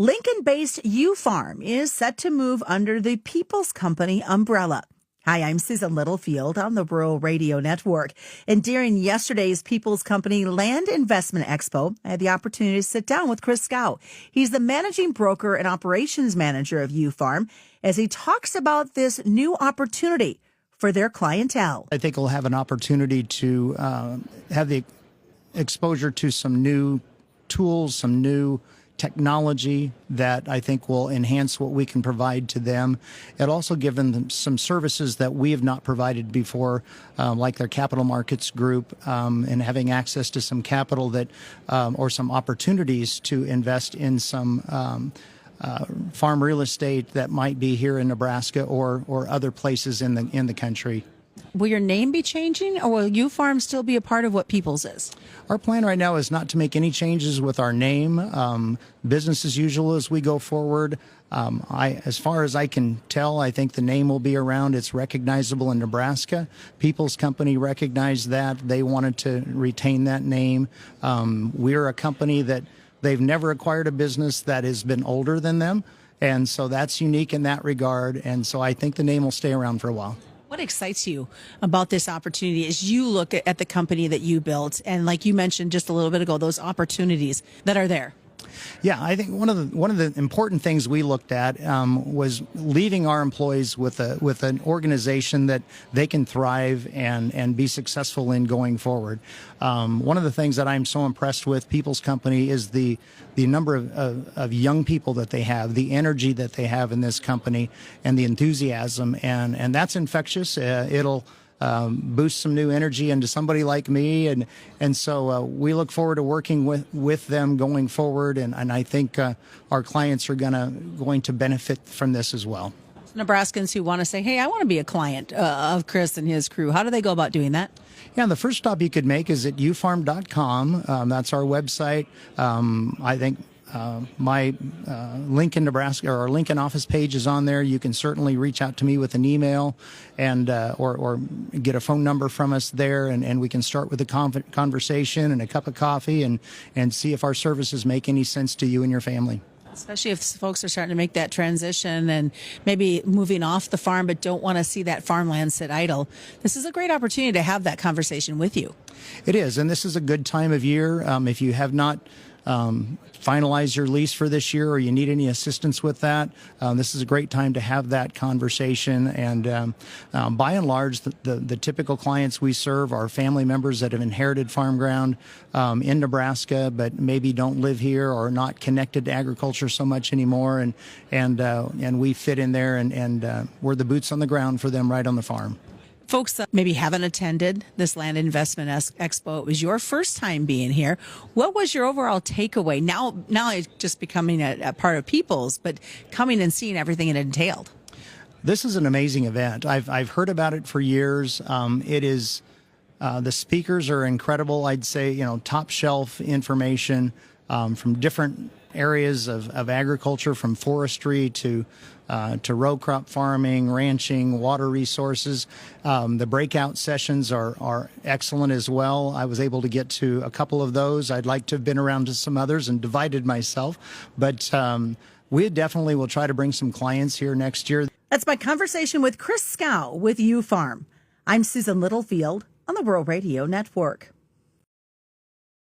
Lincoln-based UFARM is set to move under the People's Company umbrella. Hi, I'm Susan Littlefield on the Rural Radio Network. And during yesterday's People's Company Land Investment Expo, I had the opportunity to sit down with Chris Scow. He's the managing broker and operations manager of UFARM as he talks about this new opportunity for their clientele. I think we'll have an opportunity to have the exposure to some new tools, some new technology that I think will enhance what we can provide to them. It also gives them some services that we have not provided before, like their capital markets group, and having access to some capital that, or some opportunities to invest in some farm real estate that might be here in Nebraska or other places in the country. Will your name be changing, or will UFARM still be a part of what People's is? Our plan right now is not to make any changes with our name. Business as usual as we go forward. As far as I can tell, I think the name will be around. It's recognizable in Nebraska. People's Company recognized that. They wanted to retain that name. We're a company that they've never acquired a business that has been older than them. And so that's unique in that regard. And so I think the name will stay around for a while. What excites you about this opportunity as you look at the company that you built, and like you mentioned just a little bit ago, those opportunities that are there? Yeah, I think one of the important things we looked at was leaving our employees with an organization that they can thrive and be successful in going forward. One of the things that I'm so impressed with People's Company is the number of young people that they have, the energy that they have in this company, and the enthusiasm, and that's infectious. It'll boost some new energy into somebody like me, and so we look forward to working with them going forward, and I think our clients are going to benefit from this as well. Nebraskans who want to say, hey, I want to be a client of Chris and his crew, how do they go about doing that? Yeah, the first stop you could make is at ufarm.com. That's our website. I think my Lincoln, Nebraska, or our Lincoln office page is on there. You can certainly reach out to me with an email and or get a phone number from us there, and we can start with a conversation and a cup of coffee and see if our services make any sense to you and your family. Especially if folks are starting to make that transition and maybe moving off the farm but don't want to see that farmland sit idle. This is a great opportunity to have that conversation with you. It is, and this is a good time of year. If you have not finalize your lease for this year, or you need any assistance with that, this is a great time to have that conversation. And by and large, the typical clients we serve are family members that have inherited farm ground in Nebraska, but maybe don't live here or not connected to agriculture so much anymore. And we fit in there, and we're the boots on the ground for them right on the farm. Folks that maybe haven't attended this Land Investment Expo, it was your first time being here. What was your overall takeaway? Now it's just becoming a part of People's, but coming and seeing everything it entailed. This is an amazing event. I've heard about it for years. It is the speakers are incredible. I'd say top shelf information from different areas of agriculture, from forestry to row crop farming, ranching, water resources. The breakout sessions are excellent as well. I was able to get to a couple of those. I'd like to have been around to some others and divided myself, but we definitely will try to bring some clients here next year. That's my conversation with Chris Scow with UFARM. I'm Susan Littlefield on the Rural Radio Network.